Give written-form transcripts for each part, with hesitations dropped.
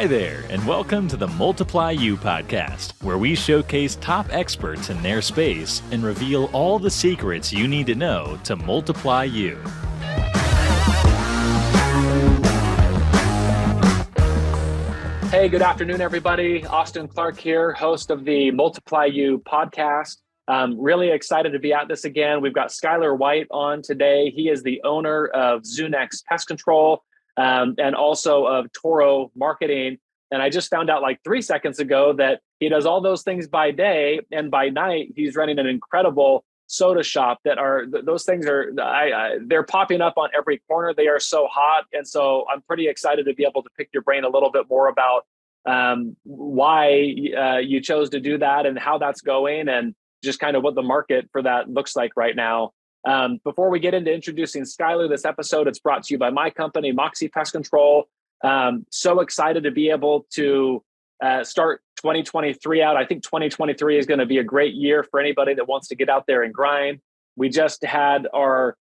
Hi there, and welcome to the Multiply You podcast, where we showcase top experts in their space and reveal all the secrets you need to know to multiply you. Hey, good afternoon, everybody. Austin Clark here, host of the Multiply You podcast. Really excited to be at this again. We've got Skyler White on today. He is the owner of Zunex Pest Control and also of Toro Marketing. And I just found out like 3 seconds ago that he does all those things by day, and by night he's running an incredible soda shop that are those things are they're popping up on every corner. They are so hot, and so I'm pretty excited to be able to pick your brain a little bit more about why you chose to do that and how that's going, and just kind of what the market for that looks like right now. Before we get into introducing Skyler, this episode, it's brought to you by my company, Moxie Pest Control. So excited to be able to start 2023 out. I think 2023 is going to be a great year for anybody that wants to get out there and grind. We just had our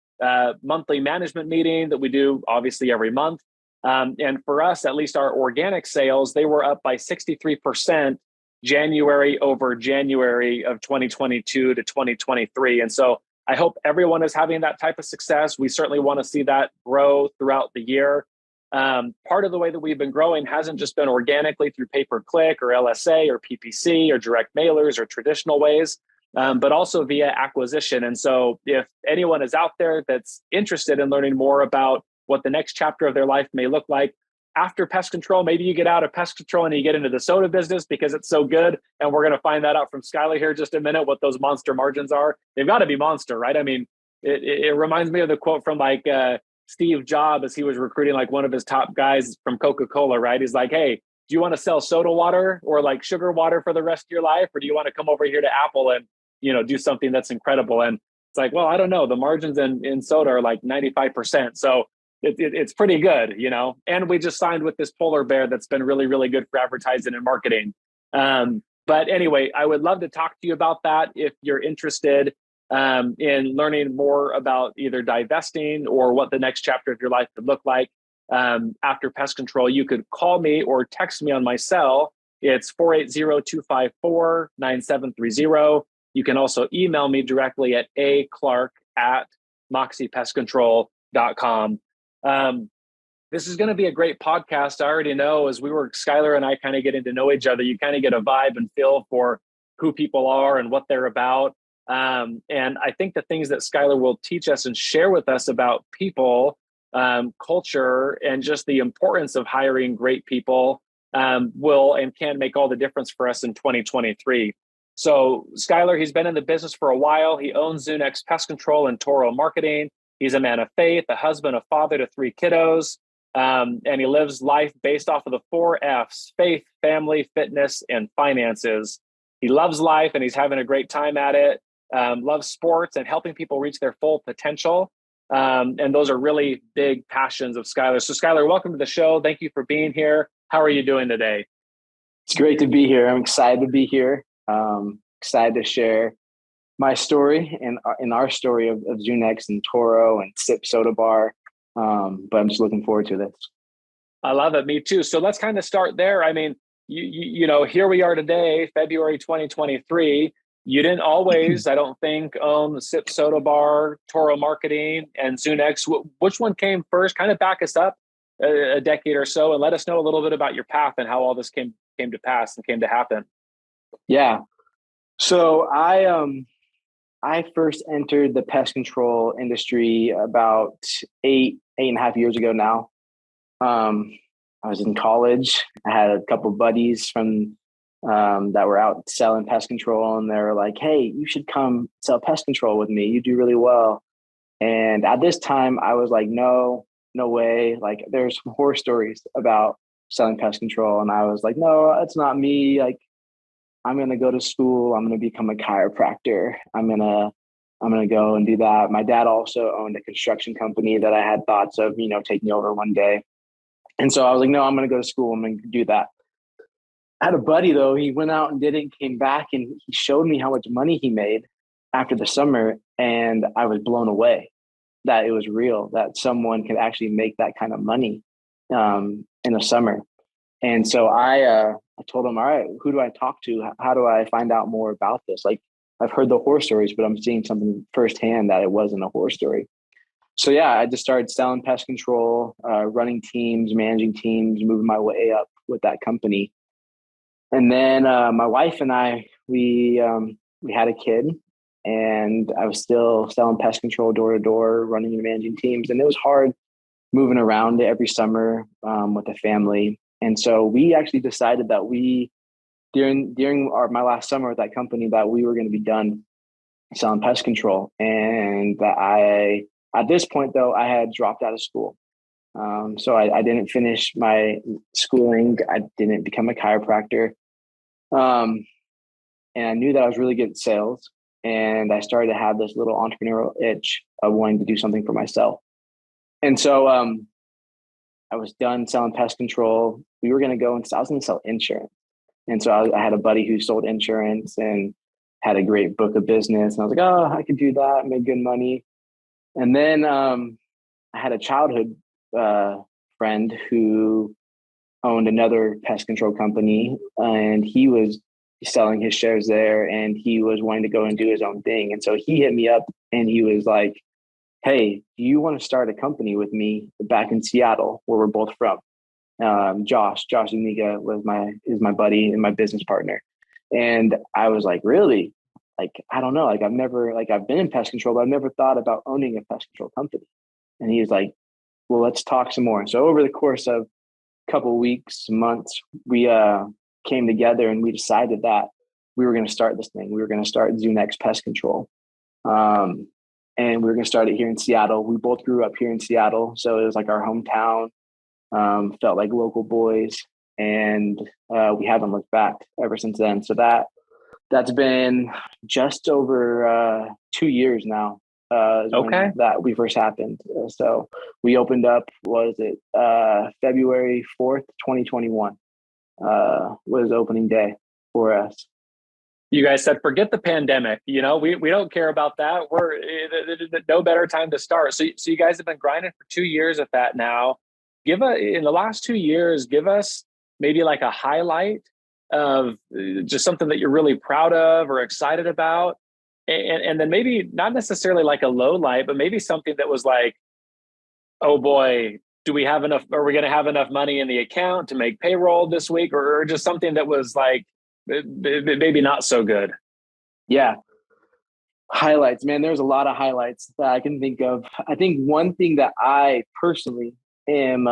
monthly management meeting that we do obviously every month. And for us, at least our organic sales, they were up by 63% January over January of 2022 to 2023. And so I hope everyone is having that type of success. We certainly want to see that grow throughout the year. Part of the way that we've been growing hasn't just been organically through pay-per-click or LSA or PPC or direct mailers or traditional ways, but also via acquisition. And so if anyone is out there that's interested in learning more about what the next chapter of their life may look like after pest control, maybe you get out of pest control and you get into the soda business because it's so good. And we're going to find that out from Skyler here in just a minute, what those monster margins are. They've got to be monster, right? I mean, it reminds me of the quote from like Steve Jobs as he was recruiting like one of his top guys from Coca-Cola, right? He's like, hey, do you want to sell soda water or like sugar water for the rest of your life? Or do you want to come over here to Apple and, do something that's incredible? And it's like, well, I don't know. The margins in soda are like 95%. So it's pretty good, and we just signed with this polar bear that's been really, really good for advertising and marketing. But anyway, I would love to talk to you about that if you're interested in learning more about either divesting or what the next chapter of your life could look like after pest control. You could call me or text me on my cell. It's 480-254-9730. You can also email me directly at aclark@moxiepestcontrol.com. This is going to be a great podcast. I already know as Skyler and I kind of getting to know each other, you kind of get a vibe and feel for who people are and what they're about. And I think the things that Skyler will teach us and share with us about people, culture, and just the importance of hiring great people will and can make all the difference for us in 2023. So Skyler, he's been in the business for a while. He owns Zunex Pest Control and Toro Marketing. He's a man of faith, a husband, a father to 3 kiddos, and he lives life based off of the 4 F's: faith, family, fitness, and finances. He loves life and he's having a great time at it, loves sports and helping people reach their full potential. And those are really big passions of Skyler. So Skyler, welcome to the show. Thank you for being here. How are you doing today? It's great to be here. I'm excited to be here. Excited to share my story and in our story of Zunex and Toro and Sip Soda Bar. But I'm just looking forward to this. I love it. Me too. So let's kind of start there. I mean, here we are today, February 2023. You didn't always, I don't think, own the Sip Soda Bar, Toro Marketing, and Zunex. Which one came first? Kind of back us up a decade or so and let us know a little bit about your path and how all this came to pass and came to happen. Yeah. So I first entered the pest control industry about eight and a half years ago now. I was in college. I had a couple buddies from that were out selling pest control, and they were like, hey, you should come sell pest control with me. You do really well. And at this time, I was like, no way. Like, there's some horror stories about selling pest control. And I was like, no, that's not me. Like, I'm going to go to school. I'm going to become a chiropractor. I'm going to go and do that. My dad also owned a construction company that I had thoughts of, taking over one day. And so I was like, no, I'm going to go to school. I'm going to do that. I had a buddy though. He went out and did it and came back and he showed me how much money he made after the summer. And I was blown away that it was real, that someone could actually make that kind of money in the summer. And so I told him, all right, who do I talk to? How do I find out more about this? Like, I've heard the horror stories, but I'm seeing something firsthand that it wasn't a horror story. So yeah, I just started selling pest control, running teams, managing teams, moving my way up with that company. And then my wife and I, we had a kid, and I was still selling pest control door to door, running and managing teams, and it was hard moving around every summer with the family. And so we actually decided that during my last summer with that company, that we were going to be done selling pest control. And that at this point though, I had dropped out of school. So I didn't finish my schooling. I didn't become a chiropractor. And I knew that I was really good at sales. And I started to have this little entrepreneurial itch of wanting to do something for myself. And so I was done selling pest control. We were going to go and I was going to sell insurance. And so I had a buddy who sold insurance and had a great book of business. And I was like, oh, I could do that, make good money. And then I had a childhood friend who owned another pest control company, and he was selling his shares there, and he was wanting to go and do his own thing. And so he hit me up and he was like, hey, do you want to start a company with me back in Seattle, where we're both from? Josh Zuniga is my buddy and my business partner. And I was like, really? Like, I don't know. Like, I've been in pest control, but I've never thought about owning a pest control company. And he was like, well, let's talk some more. So over the course of a couple of weeks, months, we came together and we decided that we were going to start this thing. We were going to start Zunex Pest Control. And we were going to start it here in Seattle. We both grew up here in Seattle, so it was like our hometown. Felt like local boys, and we haven't looked back ever since then. So that's been just over 2 years now. Okay. That we first happened. So we opened up, February 4th, 2021 was opening day for us. You guys said, forget the pandemic. We don't care about that. We're no better time to start. So you guys have been grinding for 2 years at that now. In the last 2 years, give us maybe like a highlight of just something that you're really proud of or excited about. And then maybe not necessarily like a low light, but maybe something that was like, oh boy, do we have enough? Are we going to have enough money in the account to make payroll this week? Or just something that was like, maybe not so good. Yeah. Highlights, man. There's a lot of highlights that I can think of. I think one thing that I personally am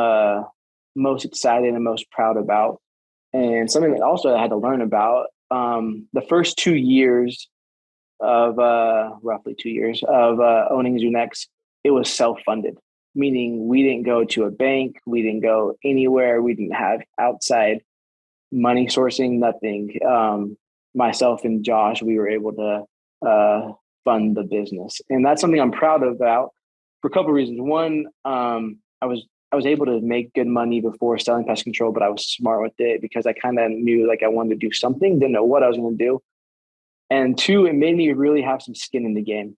most excited and most proud about, and something that also I had to learn about, the first 2 years of roughly 2 years of owning Zunex, it was self-funded, meaning we didn't go to a bank, we didn't go anywhere, we didn't have outside money sourcing, nothing. Myself and Josh, we were able to fund the business, and that's something I'm proud about for a couple of reasons. One, I was able to make good money before selling pest control, but I was smart with it because I kind of knew like I wanted to do something, didn't know what I was going to do. And two, it made me really have some skin in the game.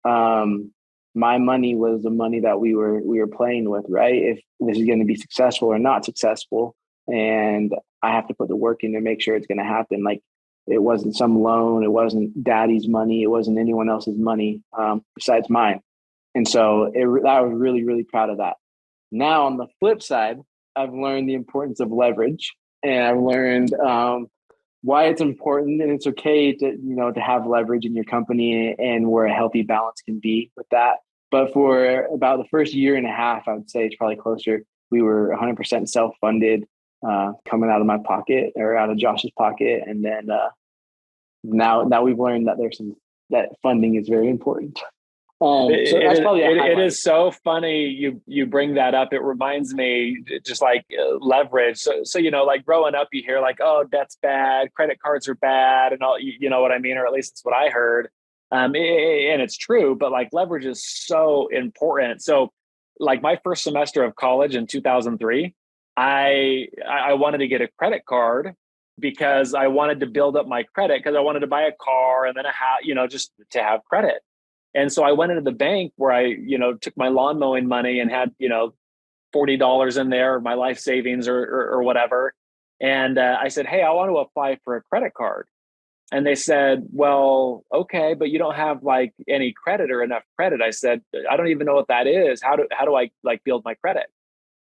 My money was the money that we were playing with, right? If this is going to be successful or not successful, and I have to put the work in to make sure it's going to happen. Like, it wasn't some loan, it wasn't daddy's money, it wasn't anyone else's money besides mine. And so I was really, really proud of that. Now, on the flip side, I've learned the importance of leverage, and I've learned why it's important, and it's okay to have leverage in your company and where a healthy balance can be with that. But for about the first year and a half, I would say it's probably closer, we were 100% self-funded, coming out of my pocket or out of Josh's pocket. And then now we've learned that that funding is very important. So that's probably it is so funny you bring that up. It reminds me just like leverage. So like growing up, you hear like, oh, debt's bad, credit cards are bad, and all. You know what I mean, or at least it's what I heard. And it's true, but like leverage is so important. So like my first semester of college in 2003, I wanted to get a credit card because I wanted to build up my credit, because I wanted to buy a car and then a house, just to have credit. And so I went into the bank where I, took my lawn mowing money and had, $40 in there, my life savings or whatever. And I said, hey, I want to apply for a credit card. And they said, well, okay, but you don't have like any credit or enough credit. I said, I don't even know what that is. How do I like build my credit?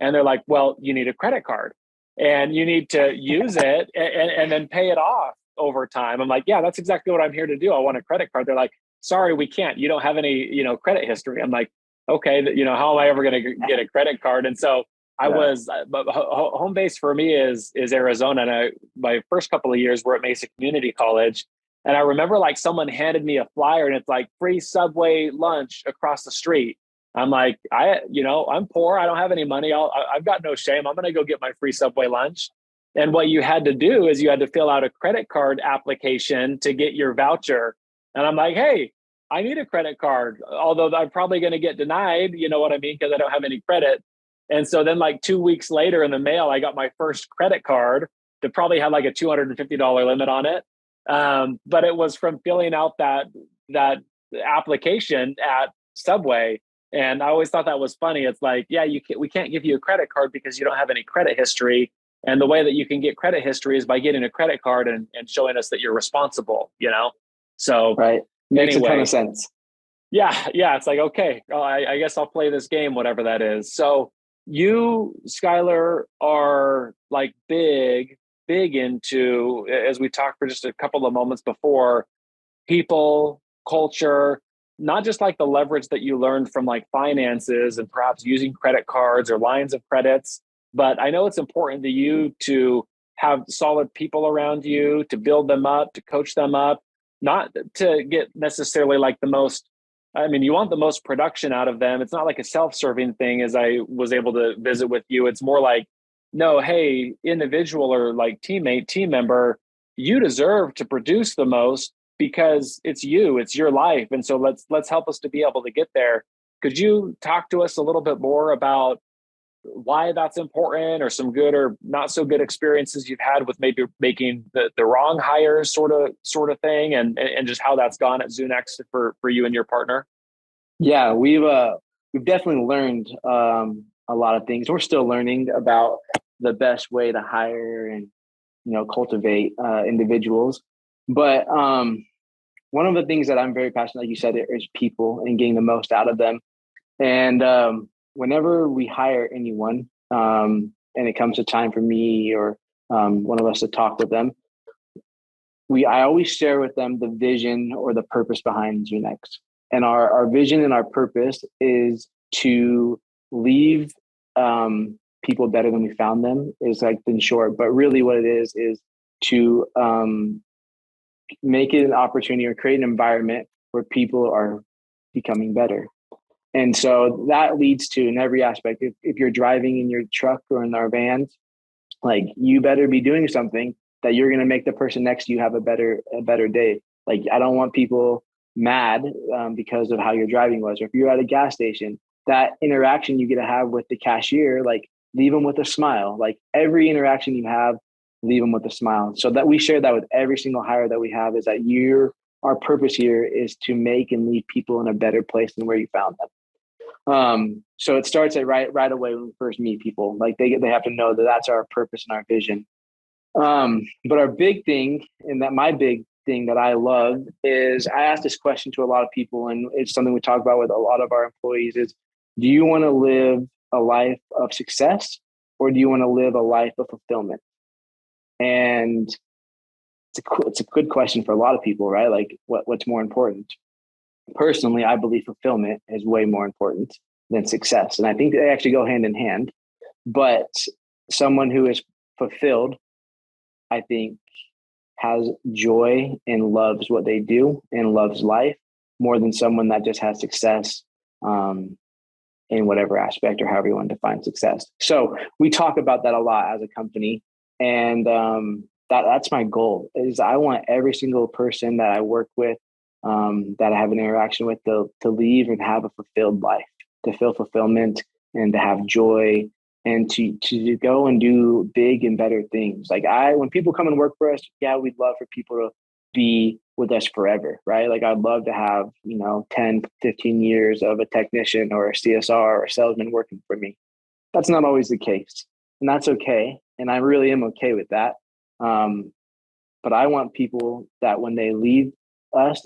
And they're like, well, you need a credit card and you need to use it and then pay it off over time. I'm like, yeah, that's exactly what I'm here to do. I want a credit card. They're like, sorry, we can't. You don't have any, credit history. I'm like, okay, how am I ever going to get a credit card? And so I was, but home base for me is Arizona. And my first couple of years were at Mesa Community College. And I remember like someone handed me a flyer and it's like free Subway lunch across the street. I'm like, I'm poor. I don't have any money. I've got no shame. I'm going to go get my free Subway lunch. And what you had to do is you had to fill out a credit card application to get your voucher. And I'm like, hey, I need a credit card, although I'm probably going to get denied. You know what I mean? Because I don't have any credit. And so then like 2 weeks later in the mail, I got my first credit card that probably had like a $250 limit on it. But it was from filling out that application at Subway. And I always thought that was funny. It's like, yeah, we can't give you a credit card because you don't have any credit history. And the way that you can get credit history is by getting a credit card and showing us that you're responsible, So right. Makes anyway, a ton of sense. Yeah. It's like, okay, I guess I'll play this game, whatever that is. So you, Skyler, are like big into, as we talked for just a couple of moments before, people, culture, not just like the leverage that you learned from like finances and perhaps using credit cards or lines of credits. But I know it's important to you to have solid people around you, to build them up, to coach them up, not to get necessarily like you want the most production out of them. It's not like a self-serving thing, as I was able to visit with you. It's more like, no, hey, individual or like teammate, team member, you deserve to produce the most because it's your life. And so let's help us to be able to get there. Could you talk to us a little bit more about why that's important, or some good or not so good experiences you've had with maybe making the wrong hires sort of thing, and just how that's gone at Zunex for you and your partner? Yeah, we've definitely learned a lot of things. We're still learning about the best way to hire and cultivate individuals. But one of the things that I'm very passionate, like you said, is people and getting the most out of them. And whenever we hire anyone, and it comes to time for me or one of us to talk with them, I always share with them the vision or the purpose behind Zunex. And our vision and our purpose is to leave people better than we found them, is like in short. But really what it is to make it an opportunity or create an environment where people are becoming better. And so that leads to, in every aspect, if you're driving in your truck or in our vans, like you better be doing something that you're going to make the person next to you have a better day. Like, I don't want people mad because of how your driving was. Or if you're at a gas station, that interaction you get to have with the cashier, like leave them with a smile. Like every interaction you have, leave them with a smile. So that we share that with every single hire that we have, is that our purpose here is to make and leave people in a better place than where you found them. So it starts at right away when we first meet people. Like they have to know that that's our purpose and our vision. But our big thing, and that my big thing that I love, is I ask this question to a lot of people, and it's something we talk about with a lot of our employees, is, do you want to live a life of success, or do you want to live a life of fulfillment? And it's a good question for a lot of people, right? Like what's more important? Personally, I believe fulfillment is way more important than success. And I think they actually go hand in hand. But someone who is fulfilled, I think, has joy and loves what they do and loves life more than someone that just has success in whatever aspect or however you want to define success. So we talk about that a lot as a company. And that's my goal, is I want every single person that I work with, that I have an interaction with, to leave and have a fulfilled life, to feel fulfillment and to have joy, and to go and do big and better things. Like when people come and work for us, yeah, we'd love for people to be with us forever, right? Like I'd love to have, 10, 15 years of a technician or a CSR or a salesman working for me. That's not always the case, and that's okay. and I really am okay with that. But I want people that when they leave us,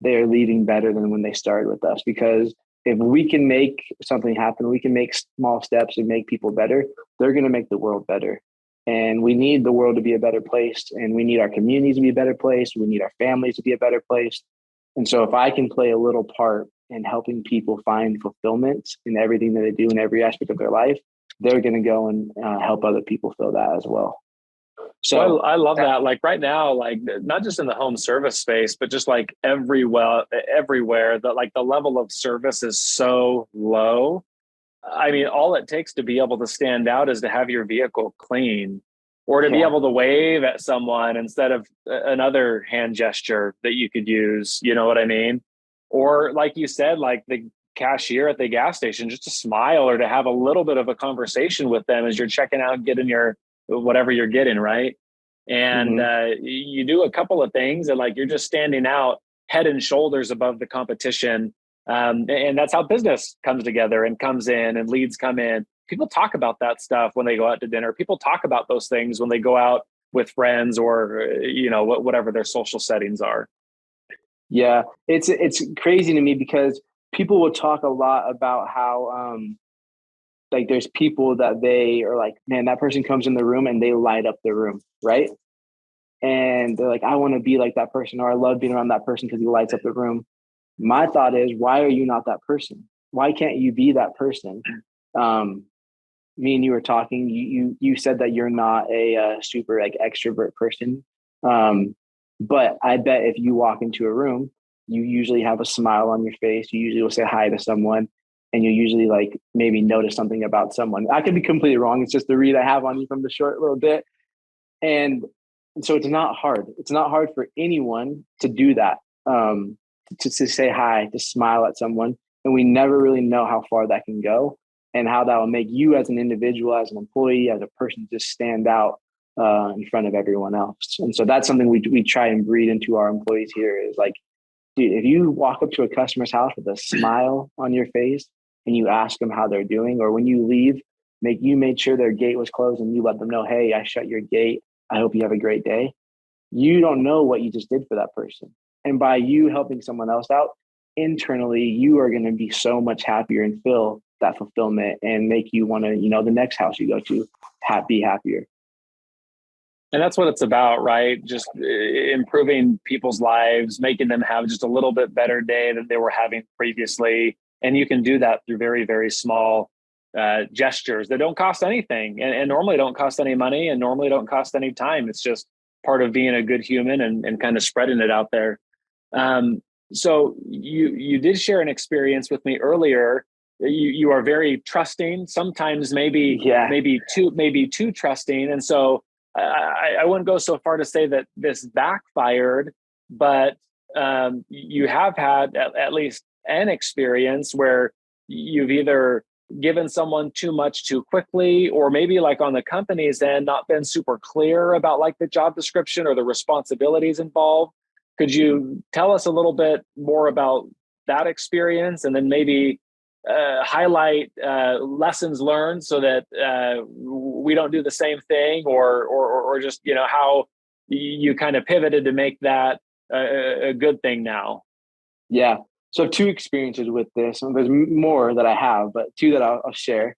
they're leaving better than when they started with us, because if we can make something happen, we can make small steps and make people better, they're going to make the world better. And we need the world to be a better place, and we need our communities to be a better place. We need our families to be a better place. And so if I can play a little part in helping people find fulfillment in everything that they do in every aspect of their life, they're going to go and help other people feel that as well. So I love that. Like right now, like not just in the home service space, but just like everywhere, that like the level of service is so low. I mean, all it takes to be able to stand out is to have your vehicle clean, or to be able to wave at someone instead of another hand gesture that you could use. You know what I mean? Or like you said, like the cashier at the gas station, just to smile or to have a little bit of a conversation with them as you're checking out, getting your whatever you're getting, right? And you do a couple of things and like you're just standing out head and shoulders above the competition. And that's how business comes together and comes in and leads come in. People talk about that stuff when they go out to dinner. People talk about those things when they go out with friends or, you know, whatever their social settings are. Yeah, it's crazy to me because people will talk a lot about how like there's people that they are like, man, that person comes in the room and they light up the room, right? And they're like, I want to be like that person, or I love being around that person because he lights up the room. My thought is, why are you not that person? Why can't you be that person? Me and you were talking. You said that you're not a super like extrovert person, but I bet if you walk into a room, you usually have a smile on your face. You usually will say hi to someone, and you usually like maybe notice something about someone. I could be completely wrong. It's just the read I have on you from the short little bit, and so it's not hard. It's not hard for anyone to do that. To say hi, to smile at someone. And we never really know how far that can go and how that will make you as an individual, as an employee, as a person, just stand out in front of everyone else. And so that's something we try and breed into our employees here is like, dude, if you walk up to a customer's house with a smile on your face and you ask them how they're doing, or when you leave, you made sure their gate was closed and you let them know, hey, I shut your gate. I hope you have a great day. You don't know what you just did for that person. And by you helping someone else out internally, you are going to be so much happier and feel that fulfillment and make you want to, you know, the next house you go to, be happier. And that's what it's about, right? Just improving people's lives, making them have just a little bit better day than they were having previously. And you can do that through very, very small gestures that don't cost anything and normally don't cost any money and normally don't cost any time. It's just part of being a good human and kind of spreading it out there. So you did share an experience with me earlier. You are very trusting, sometimes maybe too trusting. And so I wouldn't go so far to say that this backfired, but you have had at least an experience where you've either given someone too much too quickly, or maybe like on the company's end, not been super clear about like the job description or the responsibilities involved. Could you tell us a little bit more about that experience, and then maybe highlight lessons learned so that we don't do the same thing, or just, you know, how you kind of pivoted to make that a good thing now? Yeah. So two experiences with this, and there's more that I have, but two that I'll share.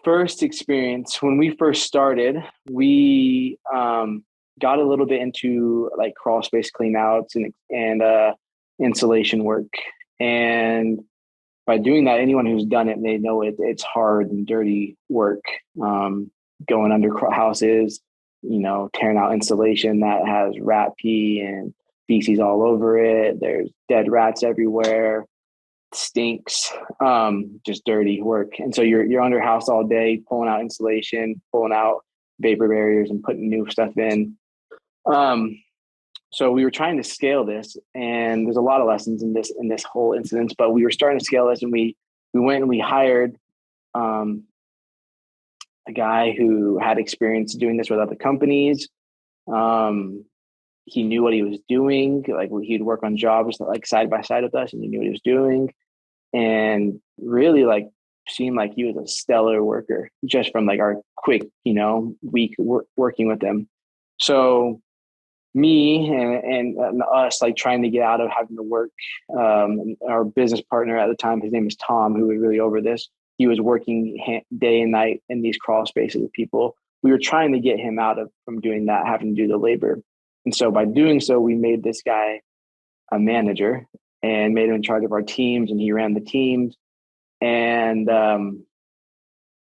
First experience, when we first started, we got a little bit into like crawl space clean outs and insulation work. And by doing that, anyone who's done it, they know it's hard and dirty work, going under houses, you know, tearing out insulation that has rat pee and feces all over it. There's dead rats everywhere. Stinks. Just dirty work. And so you're under house all day, pulling out insulation, pulling out vapor barriers and putting new stuff in. So we were trying to scale this, and there's a lot of lessons in this whole incident, but we were starting to scale this, and we went and we hired a guy who had experience doing this with other companies. He knew what he was doing. Like he'd work on jobs like side by side with us, and he knew what he was doing. And really, like seemed like he was a stellar worker just from like our quick, week working with him. So me and us like trying to get out of having to work. Our business partner at the time, his name is Tom, who was really over this. He was working day and night in these crawl spaces with people. We were trying to get him from doing that, having to do the labor. And so by doing so, we made this guy a manager and made him in charge of our teams, and he ran the teams. And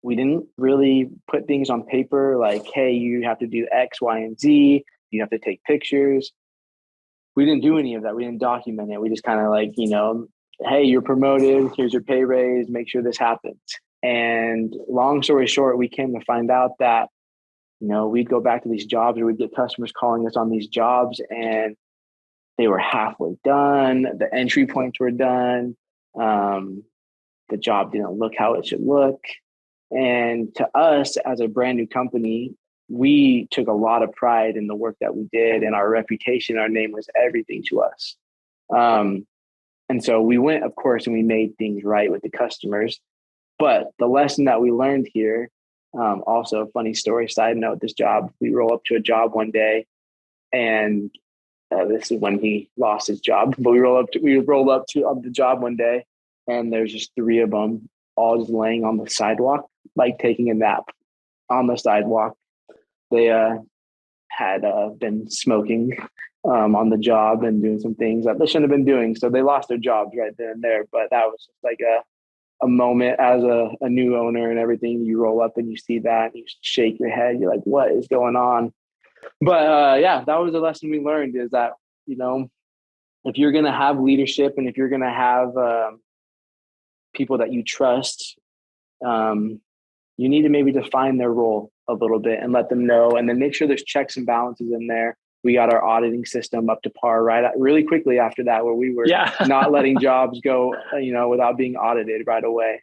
we didn't really put things on paper like, hey, you have to do X, Y, and Z. You have to take pictures. We didn't do any of that. We didn't document it. We just kind of like, hey, you're promoted. Here's your pay raise. Make sure this happens. And long story short, we came to find out that, we'd go back to these jobs, or we'd get customers calling us on these jobs, and they were halfway done. The entry points were done. The job didn't look how it should look. And to us, as a brand new company, we took a lot of pride in the work that we did, and our reputation, our name was everything to us. And so we went, of course, and we made things right with the customers. But the lesson that we learned here, also a funny story, side note, this job, we roll up to a job one day, and this is when he lost his job, but we rolled up to the job one day, and there's just three of them all just laying on the sidewalk, like taking a nap on the sidewalk. They had been smoking on the job and doing some things that they shouldn't have been doing. So they lost their jobs right then and there. But that was just like a moment as a new owner and everything. You roll up and you see that, and you shake your head. You're like, what is going on? But that was the lesson we learned, is that, if you're going to have leadership, and if you're going to have people that you trust, you need to maybe define their role a little bit and let them know, and then make sure there's checks and balances in there. We got our auditing system up to par really quickly after that, where we were not letting jobs go, without being audited right away.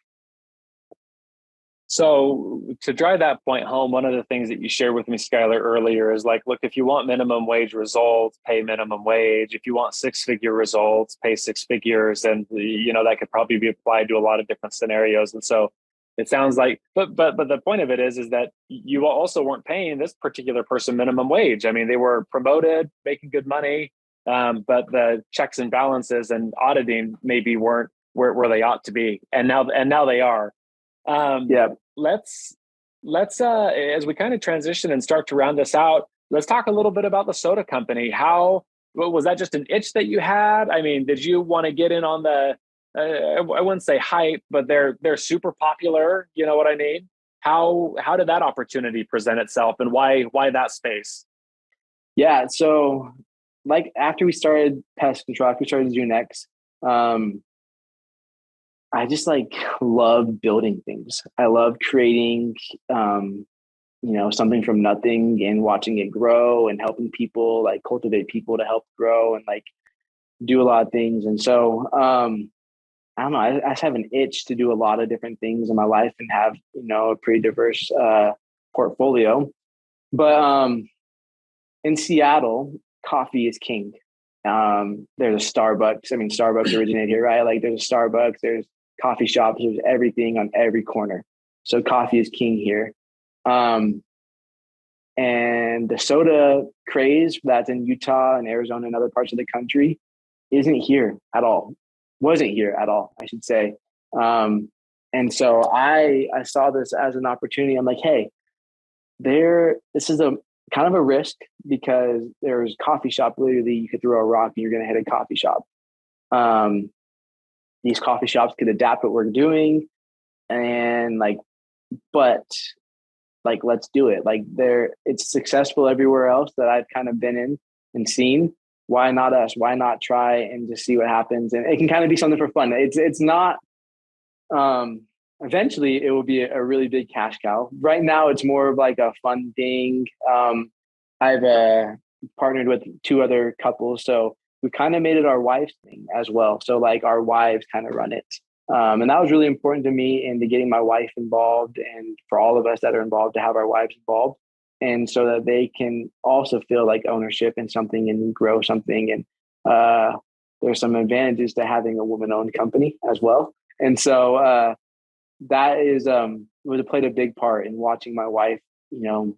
So to drive that point home, one of the things that you shared with me, Skyler, earlier is like, look, if you want minimum wage results, pay minimum wage. If you want 6-figure results, pay 6 figures. And, that could probably be applied to a lot of different scenarios. And so it sounds like, but the point of it is that you also weren't paying this particular person minimum wage. I mean, they were promoted, making good money, but the checks and balances and auditing maybe weren't where they ought to be. And now they are. Let's as we kind of transition and start to round this out, let's talk a little bit about the soda company. How was that just an itch that you had? I mean, did you want to get in on the I wouldn't say hype, but they're super popular. You know what I mean? How did that opportunity present itself, and why that space? Yeah, so like after we started Pest Control, after we started Zunex, I just like love building things. I love creating, something from nothing and watching it grow, and helping people, like cultivate people to help grow and like do a lot of things. And so, I don't know, I just have an itch to do a lot of different things in my life and have, a pretty diverse portfolio. But in Seattle, coffee is king. There's a Starbucks. I mean, Starbucks originated here, right? Like there's a Starbucks, there's coffee shops, there's everything on every corner. So coffee is king here. And the soda craze that's in Utah and Arizona and other parts of the country isn't here at all. Wasn't here at all, I should say. And so I saw this as an opportunity. I'm like, hey, this is a kind of a risk, because there's coffee shop, literally you could throw a rock and you're going to hit a coffee shop. These coffee shops could adapt what we're doing, and let's do it. Like it's successful everywhere else that I've kind of been in and seen. Why not us? Why not try and just see what happens? And it can kind of be something for fun. It's not, eventually it will be a really big cash cow. Right now it's more of like a fun thing. I've partnered with 2 other couples, so we kind of made it our wife's thing as well. So like our wives kind of run it. And that was really important to me, into getting my wife involved, and for all of us that are involved to have our wives involved. And so that they can also feel like ownership in something and grow something. And there's some advantages to having a woman-owned company as well. And so that is played a big part in watching my wife,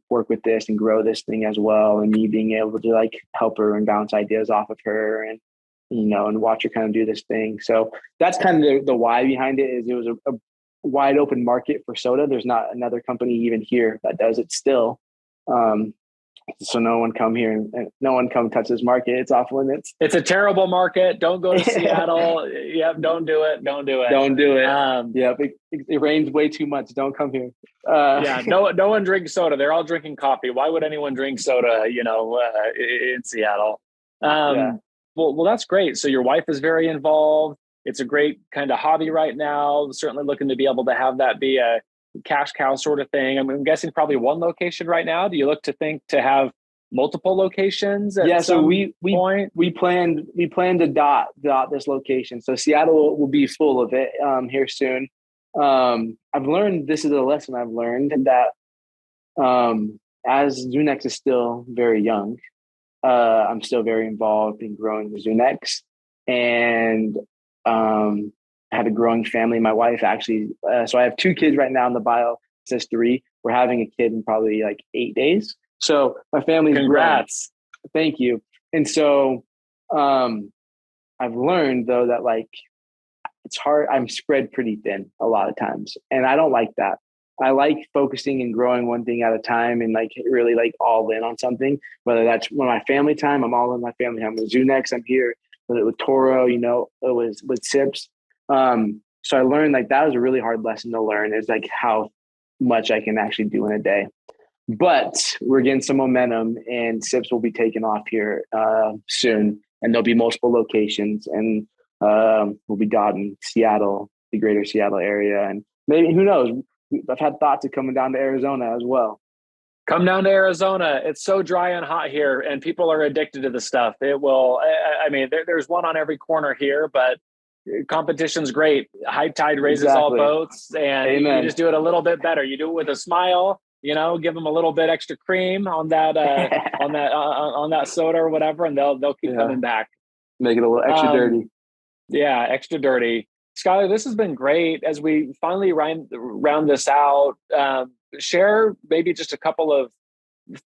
work with this and grow this thing as well, and me being able to like help her and bounce ideas off of her, and and watch her kind of do this thing. So that's kind of the why behind it. Is it was a wide open market for soda. There's not another company even here that does it still. So no one come here and no one come touch this market. It's off limits. It's a terrible market. Don't go to Seattle. Yep. Don't do it. Don't do it. Don't do it. Yep. It rains way too much. Don't come here. No one drinks soda. They're all drinking coffee. Why would anyone drink soda, in Seattle? Well, that's great. So your wife is very involved. It's a great kind of hobby right now. Certainly looking to be able to have that be a cash cow sort of thing. I'm guessing probably one location right now. Do you look to have multiple locations? So we planned to dot this location. So Seattle will be full of it here soon. I've learned, this is a lesson I've learned, that as Zunex is still very young, I'm still very involved in growing the Zunex, and I have a growing family. My wife actually, so I have 2 kids right now in the bio. It says 3. We're having a kid in probably like 8 days. So my family's Congrats. Growing. Thank you. And so I've learned though that like it's hard. I'm spread pretty thin a lot of times, and I don't like that. I like focusing and growing one thing at a time, and like really like all in on something. Whether that's when my family time, I'm all in my family time. With Zunex, I'm here. With Toro, it was with Sips. So I learned like that was a really hard lesson to learn, is like how much I can actually do in a day. But we're getting some momentum, and Sips will be taking off here soon, and there'll be multiple locations, and we'll be dotting Seattle, the greater Seattle area, and maybe, who knows, I've had thoughts of coming down to Arizona as well. Come down to Arizona. It's so dry and hot here, and people are addicted to the stuff. It will. I mean, there's one on every corner here, but competition's great. High tide raises all boats, and Amen. you just do it a little bit better. You do it with a smile. Give them a little bit extra cream on that on that soda or whatever, and they'll keep coming back. Make it a little extra dirty. Yeah, extra dirty. Skyler, this has been great. As we finally round this out, share maybe just a couple of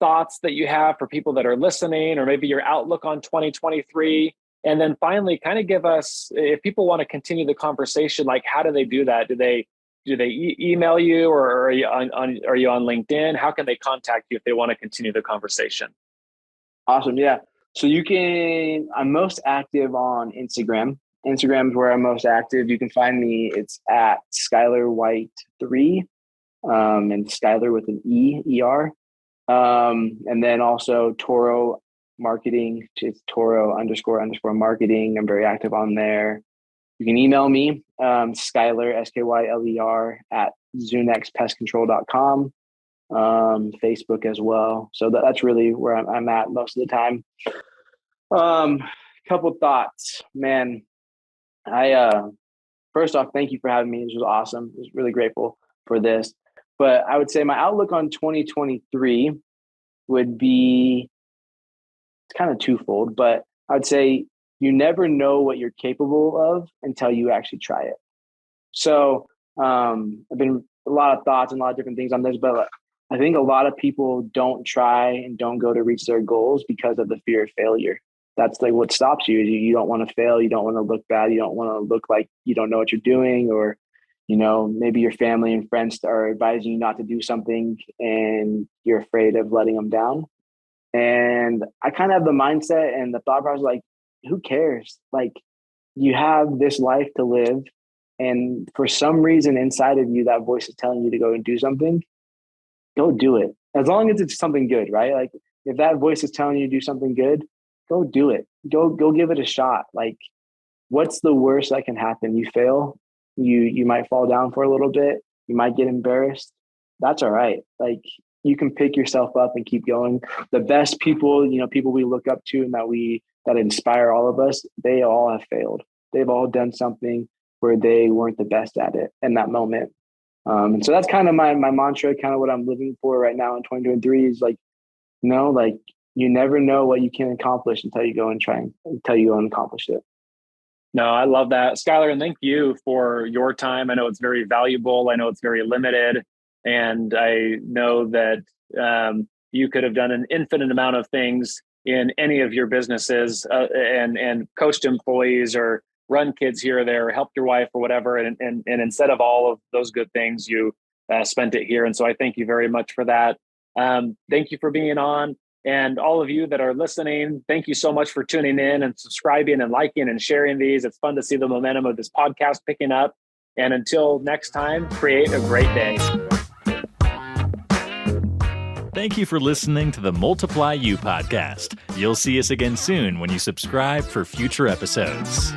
thoughts that you have for people that are listening, or maybe your outlook on 2023. And then finally, kind of give us, if people want to continue the conversation, like how do they do that? Do they email you, or are you on LinkedIn? How can they contact you if they want to continue the conversation? Awesome. Yeah. So I'm most active on Instagram. Instagram is where I'm most active. You can find me. It's at Skyler White 3, and Skyler with an E-E-R. And then also Toro marketing. It's Toro _ marketing. I'm very active on there. You can email me, Skyler, Skyler at ZunexPestControl.com. Facebook as well. So that's really where I'm at most of the time. Couple thoughts, man. I first off, thank you for having me. This was awesome. I was really grateful for this. But I would say my outlook on 2023 would be, it's kind of twofold, but I would say you never know what you're capable of until you actually try it. So I've been a lot of thoughts and a lot of different things on this, but I think a lot of people don't try and don't go to reach their goals because of the fear of failure. That's like what stops you. Is you don't want to fail. You don't want to look bad. You don't want to look like you don't know what you're doing, or, maybe your family and friends are advising you not to do something and you're afraid of letting them down. And I kind of have the mindset and the thought process, like, who cares? Like, you have this life to live, and for some reason inside of you, that voice is telling you to go and do something. Go do it. As long as it's something good, right? Like, if that voice is telling you to do something good, go do it. Go give it a shot. Like, what's the worst that can happen? You fail. You might fall down for a little bit. You might get embarrassed. That's all right. Like, you can pick yourself up and keep going. The best people, people we look up to and that inspire all of us, they all have failed. They've all done something where they weren't the best at it in that moment. And so that's kind of my mantra, kind of what I'm living for right now in 2023 is like, you never know what you can accomplish until you go and accomplish it. No, I love that. Skyler, and thank you for your time. I know it's very valuable. I know it's very limited. And I know that you could have done an infinite amount of things in any of your businesses and coached employees or run kids here or there, or helped your wife or whatever. And instead of all of those good things, you spent it here. And so I thank you very much for that. Thank you for being on. And all of you that are listening, thank you so much for tuning in and subscribing and liking and sharing these. It's fun to see the momentum of this podcast picking up. And until next time, create a great day. Thank you for listening to the Multiply You podcast. You'll see us again soon when you subscribe for future episodes.